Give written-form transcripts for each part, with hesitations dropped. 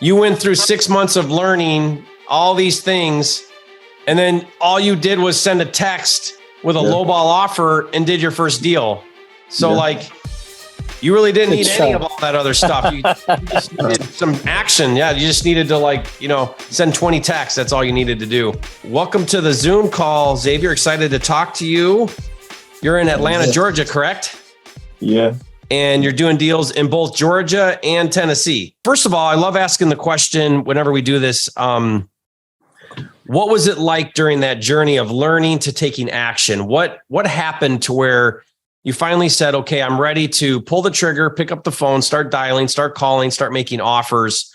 You went through 6 months of learning all these things, and then all you did was send a text with a lowball offer and did your first deal. So like, you really didn't need any of all that other stuff. You just needed some action. Yeah, you just needed to send 20 texts. That's all you needed to do. Welcome to the Zoom call, Xavier. Excited to talk to you. You're in Atlanta, Georgia, correct? Yeah. And you're doing deals in both Georgia and Tennessee. First of all, I love asking the question whenever we do this. What was it like during that journey of learning to taking action? What happened to where you finally said, okay, I'm ready to pull the trigger, pick up the phone, start dialing, start calling, start making offers?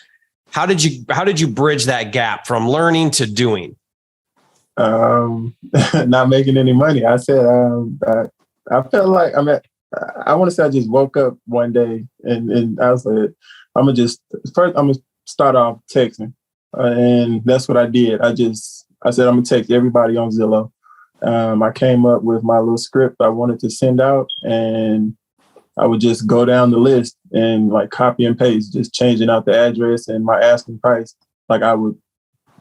How did you bridge that gap from learning to doing? Not making any money. I said, I felt like I want to say I just woke up one day and I was like, I'm going to start off texting. And that's what I did. I said, I'm going to text everybody on Zillow. I came up with my little script I wanted to send out, and I would just go down the list and like copy and paste, just changing out the address and my asking price. Like I would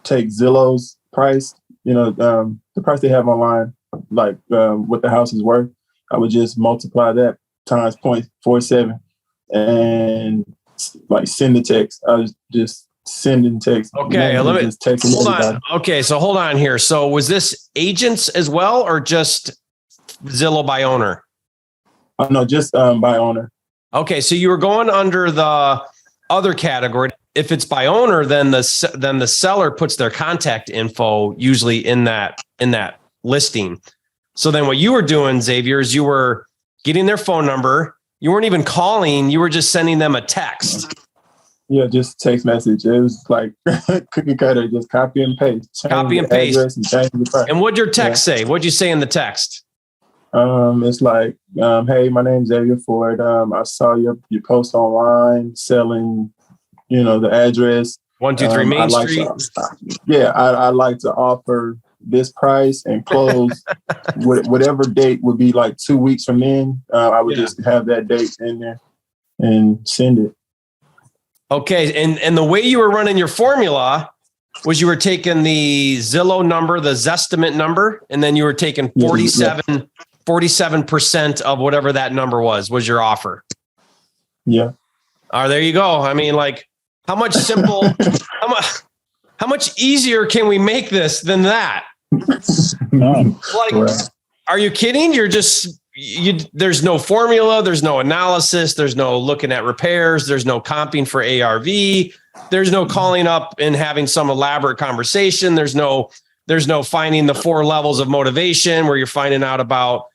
take Zillow's price, the price they have online, like what the house is worth. I would just multiply that times 0.47 and like send the text. I was just sending text. Okay, hold on. Okay, so hold on here. So was this agents as well, or just Zillow by owner? No, just by owner. Okay, so you were going under the other category. If it's by owner, then the seller puts their contact info usually in that listing. So then what you were doing, Xavier, is you were getting their phone number. You weren't even calling. You were just sending them a text. Yeah, just text message. It was like cookie cutter, just copy and paste. Copy and paste. And change the price. And what'd your text say? What'd you say in the text? It's like, hey, my name's Xavier Ford. I saw your post online selling, the address. 123 Main Street. I'd like to offer this price and close whatever date would be like 2 weeks from then. I would just have that date in there and send it. Okay. And the way you were running your formula was you were taking the Zillow number, the Zestimate number, and then you were taking 47% of whatever that number was your offer. Yeah. There you go. I mean, like, how much easier can we make this than that? Are you kidding? There's no formula. There's no analysis. There's no looking at repairs. There's no comping for ARV. There's no calling up and having some elaborate conversation. There's no finding the 4 levels of motivation where you're finding out about,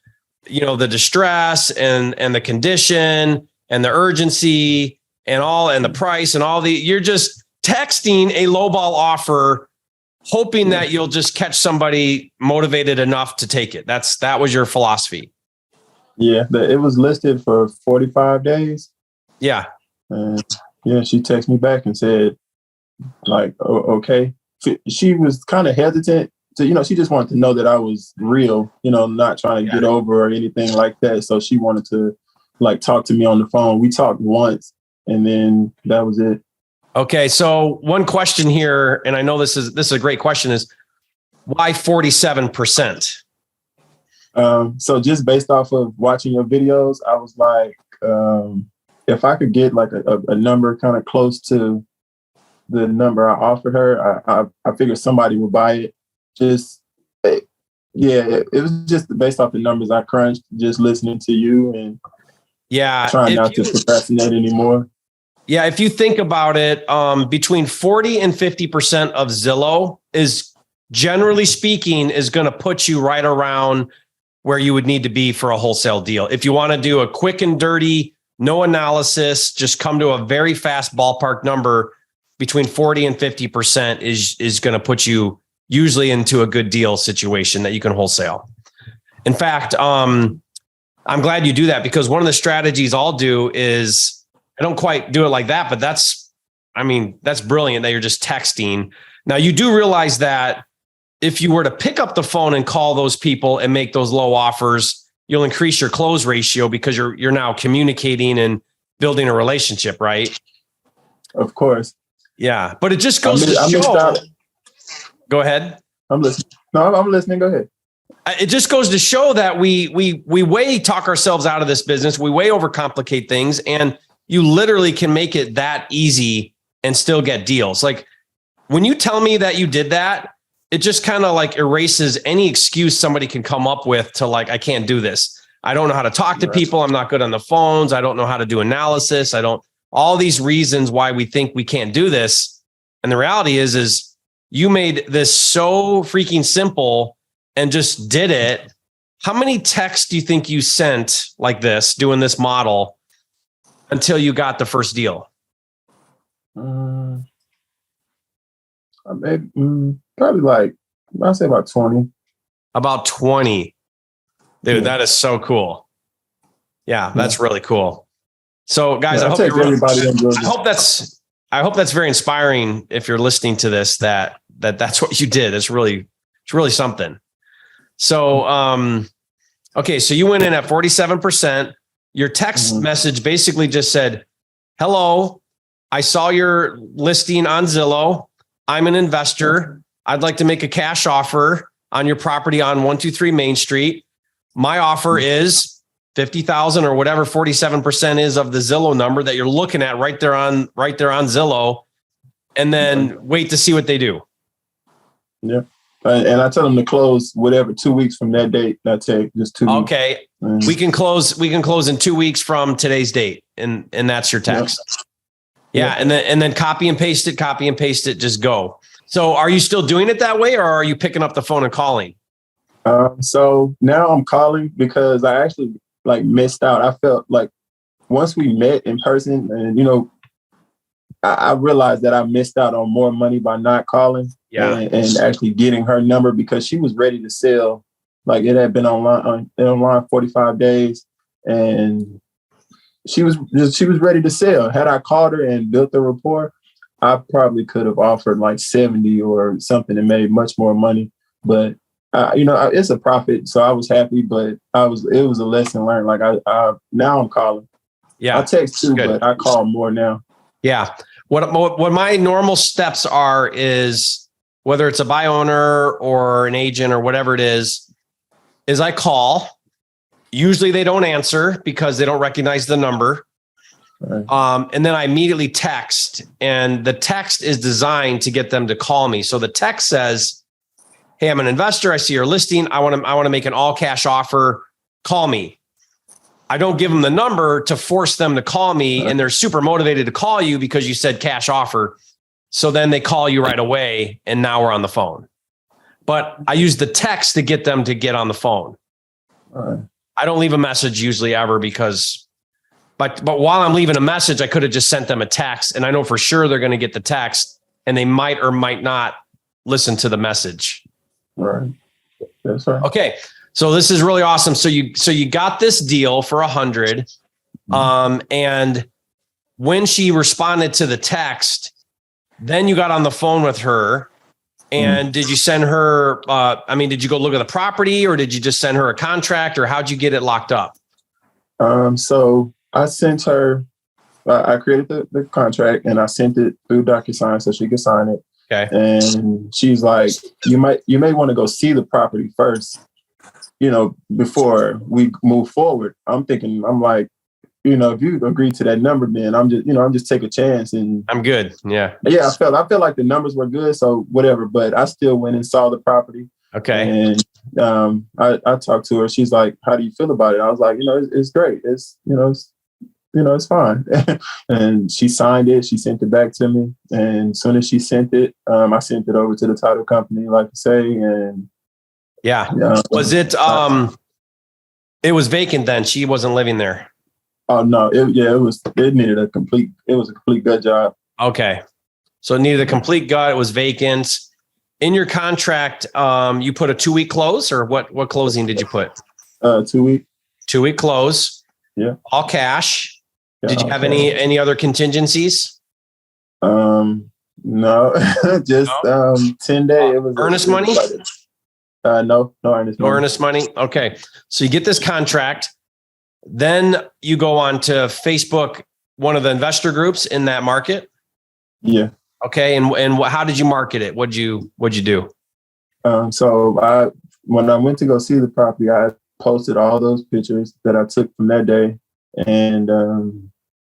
the distress and the condition and the urgency and the price and you're just texting a lowball offer, hoping that you'll just catch somebody motivated enough to take it. That was your philosophy. Yeah, it was listed for 45 days. Yeah. And she texted me back and said, like, oh, okay. She was kind of hesitant to, she just wanted to know that I was real, not trying to get over or anything like that. So she wanted to like talk to me on the phone. We talked once and then that was it. Okay. So one question here, and I know this is a great question, is why 47%? So just based off of watching your videos, I was like, if I could get like a number kind of close to the number I offered her, I figured somebody would buy it. It was just based off the numbers I crunched, just listening to you and trying not to procrastinate anymore. Yeah, if you think about it, between 40 and 50% of Zillow is, generally speaking, is going to put you right around where you would need to be for a wholesale deal. If you want to do a quick and dirty, no analysis, just come to a very fast ballpark number, between 40 and 50% is going to put you usually into a good deal situation that you can wholesale. In fact, I'm glad you do that, because one of the strategies I'll do is, I don't quite do it like that, but that's brilliant that you're just texting. Now you do realize that if you were to pick up the phone and call those people and make those low offers, you'll increase your close ratio because you're now communicating and building a relationship, right? Of course. Yeah. But it just goes to I missed show. out. Go ahead. I'm listening. No, I'm listening. Go ahead. It just goes to show that we way talk ourselves out of this business. We way overcomplicate things, and you literally can make it that easy and still get deals. Like when you tell me that you did that, it just kind of like erases any excuse somebody can come up with to like, I can't do this. I don't know how to talk to people. I'm not good on the phones. I don't know how to do analysis. All these reasons why we think we can't do this. And the reality is you made this so freaking simple and just did it. How many texts do you think you sent like this, doing this model until you got the first deal? Probably like, I'd say about 20. About 20. Dude, That is so cool. Yeah, that's really cool. So guys, I hope that's very inspiring if you're listening to this, that's what you did. It's really something. So, okay. So you went in at 47%. Your text message basically just said, hello, I saw your listing on Zillow. I'm an investor. I'd like to make a cash offer on your property on 123 Main Street. My offer is 50,000 or whatever 47% is of the Zillow number that you're looking at right there on Zillow, and then wait to see what they do. Yeah. And I tell them to close whatever 2 weeks from that date. That's it. Just 2 weeks. Okay. We can close in 2 weeks from today's date. And that's your text. Yeah. And then copy and paste it, just go. So are you still doing it that way, or are you picking up the phone and calling? So now I'm calling because I actually missed out. I felt like once we met in person and, I realized that I missed out on more money by not calling and actually getting her number, because she was ready to sell. Like it had been online 45 days and she was ready to sell. Had I called her and built the rapport, I probably could have offered like 70 or something and made much more money. But it's a profit, so I was happy. But it was a lesson learned. Like now I'm calling. Yeah, I text too, but I call more now. Yeah. What my normal steps are is, whether it's a buy owner or an agent or whatever it is I call. Usually they don't answer because they don't recognize the number. Right. And then I immediately text, and the text is designed to get them to call me. So the text says, hey, I'm an investor. I see your listing. I want to make an all cash offer. Call me. I don't give them the number to force them to call me, and they're super motivated to call you because you said cash offer. So then they call you right away, and now we're on the phone. But I use the text to get them to get on the phone. I don't leave a message usually ever but while I'm leaving a message, I could have just sent them a text, and I know for sure they're going to get the text, and they might or might not listen to the message. Right. That's right. Okay. So this is really awesome. So you got this deal for 100. And when she responded to the text, then you got on the phone with her. And did you send her, did you go look at the property, or did you just send her a contract, or how'd you get it locked up? So I sent her, I created the contract and I sent it through DocuSign so she could sign it. Okay. And she's like, you may want to go see the property first, before we move forward. I'm like, if you agree to that number, then I'm just take a chance and I'm good. Yeah. Yeah. I felt like the numbers were good. So whatever, but I still went and saw the property. Okay. And I talked to her. She's like, how do you feel about it? I was like, it's great. It's fine. And she signed it. She sent it back to me. And as soon as she sent it, I sent it over to the title company, like you say. And yeah. Was it, it was vacant then? She wasn't living there? Oh no. It was a complete gut job. Okay. So it needed a complete gut. It was vacant. In your contract, you put a 2-week close, or what closing did you put? 2 week. 2-week close. Yeah. All cash. Yeah, did you have any other contingencies? No, just 10-day. It was earnest money. No earnest money. No earnest money. Okay. So you get this contract. Then you go on to Facebook, one of the investor groups in that market. Yeah. Okay. And how did you market it? What'd you do? When I went to go see the property, I posted all those pictures that I took from that day. And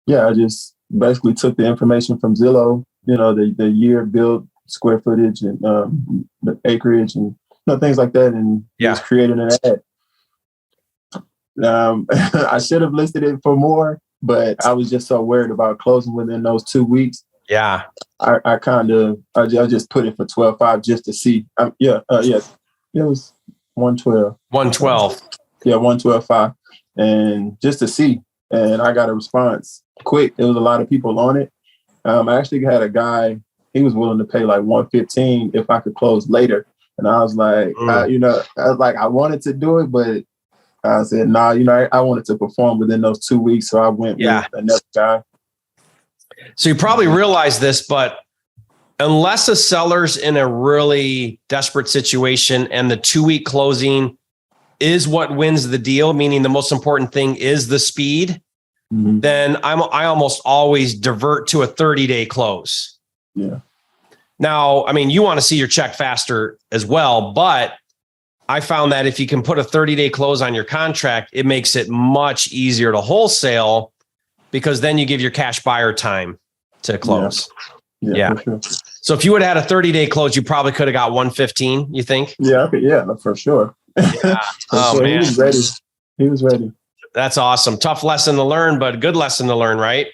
I just basically took the information from Zillow, the year built, square footage, and the acreage, and things like that, and just created an ad. I should have listed it for more, but I was just so worried about closing within those 2 weeks. Yeah. I just put it for 12.5 just to see. It was 112. 112. Yeah, 112.5, and just to see. And I got a response quick. There was a lot of people on it. I actually had a guy. He was willing to pay like 115 if I could close later. And I was like, I wanted to do it, but I said, nah, I wanted to perform within those 2 weeks. So I went with another guy. So you probably realize this, but unless a seller's in a really desperate situation and the 2-week closing is what wins the deal, meaning the most important thing is the speed, then I almost always divert to a 30-day close. Yeah. Now, I mean, you want to see your check faster as well, but I found that if you can put a 30-day close on your contract, it makes it much easier to wholesale because then you give your cash buyer time to close. Yeah. For sure. So if you would have had a 30-day close, you probably could have got 115, you think? Yeah, for sure. Yeah. Oh, man. He was ready. That's awesome. Tough lesson to learn, but good lesson to learn, right?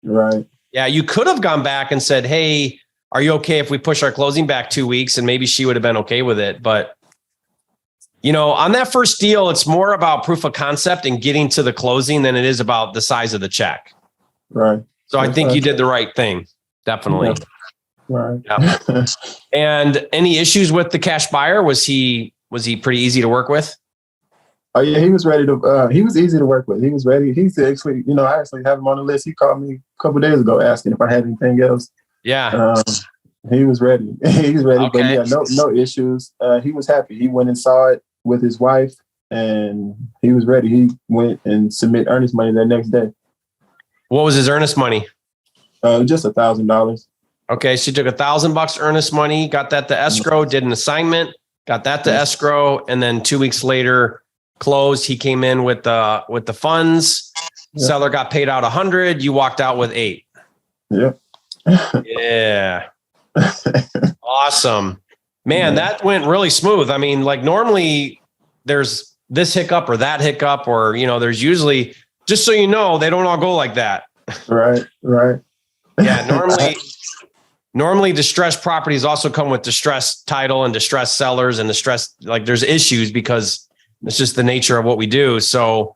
Right. Yeah. You could have gone back and said, hey, are you okay if we push our closing back 2 weeks? And maybe she would have been okay with it. But, on that first deal, it's more about proof of concept and getting to the closing than it is about the size of the check. Right. So I think you did the right thing. Definitely. Yeah. Right. Yeah. And any issues with the cash buyer? Was he pretty easy to work with? Oh yeah, he was ready to. He was easy to work with. He was ready. He's actually, I actually have him on the list. He called me a couple of days ago asking if I had anything else. Yeah. He was ready. He's ready. Okay. But no issues. He was happy. He went and saw it with his wife, and he was ready. He went and submit earnest money that next day. What was his earnest money? Just $1,000. Okay, so you took $1,000 earnest money, got that to escrow, did an assignment, got that to escrow, and then 2 weeks later closed. He came in with the funds. Yeah. Seller got paid out 100. You walked out with 8. Yeah. Yeah. Awesome, man. That went really smooth. I mean, like normally there's this hiccup or that hiccup, or there's usually, just so you know, they don't all go like that. Right. Yeah. Normally distressed properties also come with distressed title and distressed sellers and there's issues because it's just the nature of what we do. So,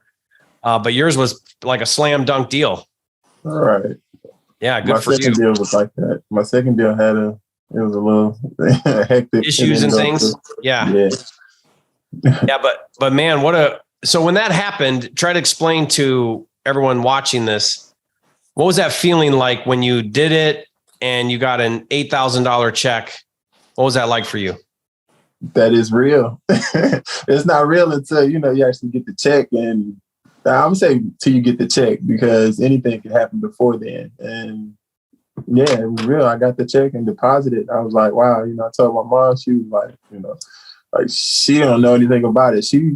but yours was like a slam dunk deal. All right. Yeah. Good for you. My second deal was like that. My second deal it was a little hectic. Issues and things. Yeah. Yeah. But man, so when that happened, try to explain to everyone watching this, what was that feeling like when you did it and you got an $8,000 check? What was that like for you? That is real. It's not real until, you actually get the check. And I'm going to say till you get the check, because anything can happen before then. And yeah, it was real. I got the check and deposited. I was like, wow. I told my mom, she was like, like she don't know anything about it. She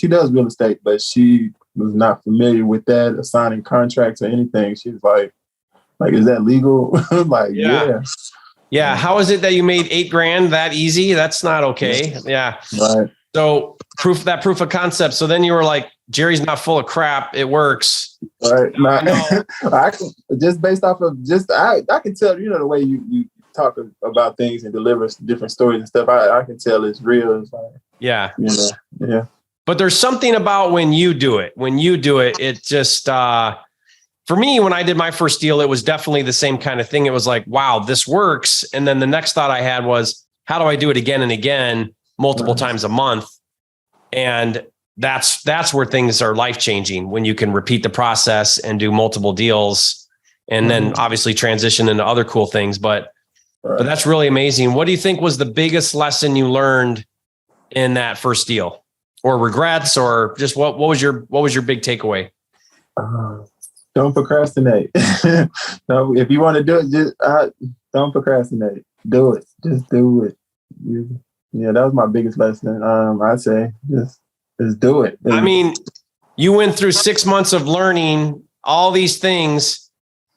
does real estate, but she was not familiar with that, assigning contracts or anything. She was like, is that legal? Like, yeah. Yeah. How is it that you made $8,000 that easy? That's not okay. Yeah. Right. So proof of concept. So then you were like, Jerry's not full of crap. It works. Right. I can, just based off of I can tell, the way you talk about things and deliver different stories and stuff. I can tell it's real. It's like, yeah. Yeah. But there's something about when you do it, it just, for me, when I did my first deal, it was definitely the same kind of thing. It was like, wow, this works. And then the next thought I had was, how do I do it again and again, multiple times a month? And that's where things are life-changing, when you can repeat the process and do multiple deals and then obviously transition into other cool things. But that's really amazing. What do you think was the biggest lesson you learned in that first deal, or regrets, or just what was your big takeaway? Don't procrastinate. No, if you want to do it, Don't procrastinate. Do it. Just do it. Yeah, that was my biggest lesson. I'd say just do it. I mean, you went through 6 months of learning all these things,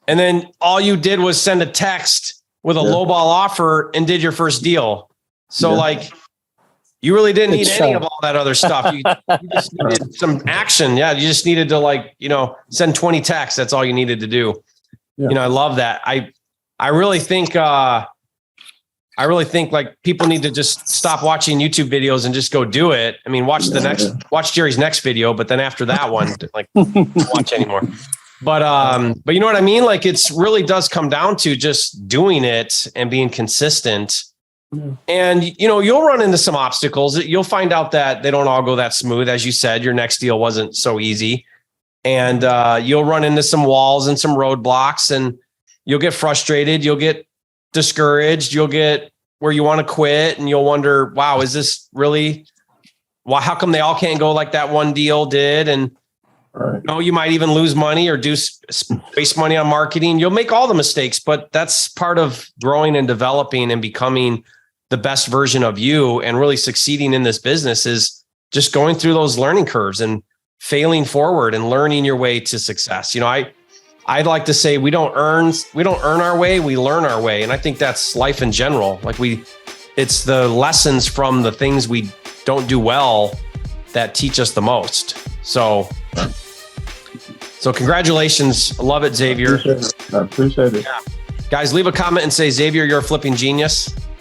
and then all you did was send a text with a lowball offer and did your first deal. So like, you really didn't need any of all that other stuff. You just needed some action. Yeah. You just needed to, like, send 20 texts. That's all you needed to do. Yeah. I love that. I really think like people need to just stop watching YouTube videos and just go do it. I mean, watch Jerry's next video, but then after that one, like, don't watch anymore. But you know what I mean? Like, it's really does come down to just doing it and being consistent. Yeah. And, you'll run into some obstacles. You'll find out that they don't all go that smooth. As you said, your next deal wasn't so easy. And you'll run into some walls and some roadblocks, and you'll get frustrated. You'll get discouraged. You'll get where you want to quit, and you'll wonder, wow, is this really, how come they all can't go like that one deal did? And you might even lose money or waste money on marketing. You'll make all the mistakes, but that's part of growing and developing and becoming the best version of you, and really succeeding in this business is just going through those learning curves and failing forward and learning your way to success. I'd like to say we don't earn our way, we learn our way. And I think that's life in general. Like it's the lessons from the things we don't do well that teach us the most. So congratulations. Love it, Xavier. I appreciate it. Yeah. Guys, leave a comment and say, Xavier, you're a flipping genius.